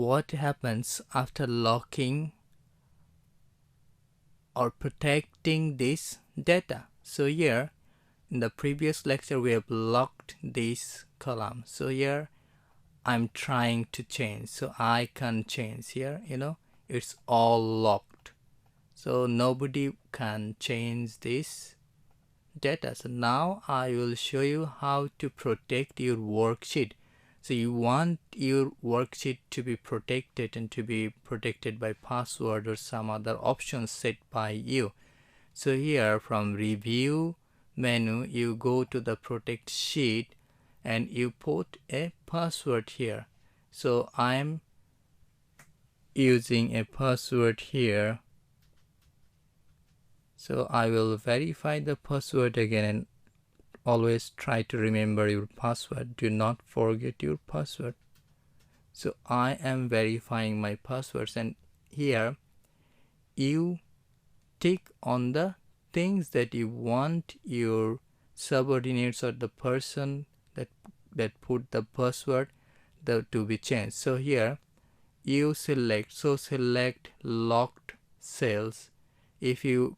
what happens after locking or protecting this data. So here in the previous lecture we have locked this column. So here I'm trying to change, so I can change here, it's all locked, so nobody can change this data. So now I will show you how to protect your worksheet. So you want your worksheet to be protected and to be protected by password or some other options set by you. So here from review menu you go to the protect sheet and you put a password here. So I'm using a password here. So I will verify the password again, and always try to remember your password. Do not forget your password. So I am verifying my passwords, and here you tick on the things that you want your subordinates or the person that put the password to be changed. So here you select locked cells. If you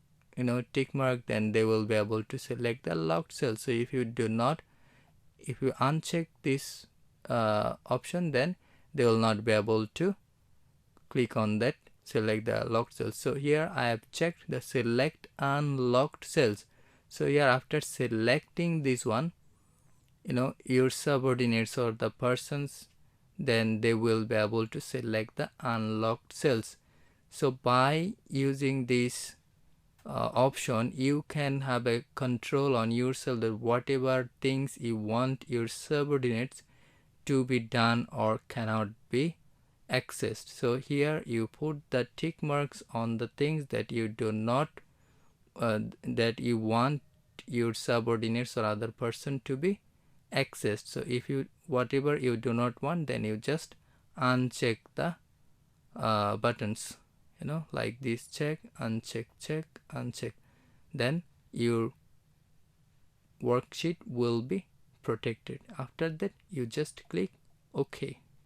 tick mark, then they will be able to select the locked cells. So if you uncheck this option, then they will not be able to click on that, select the locked cells. So here I have checked the select unlocked cells. So here after selecting this one, your subordinates or the persons, then they will be able to select the unlocked cells. So by using this option, you can have a control on yourself that whatever things you want your subordinates to be done or cannot be accessed. So here you put the tick marks on the things that you do not that you want your subordinates or other person to be accessed. So if you whatever you do not want, then you just uncheck the buttons, like this: check, uncheck, check, uncheck. Then your worksheet will be protected. After that you just click OK.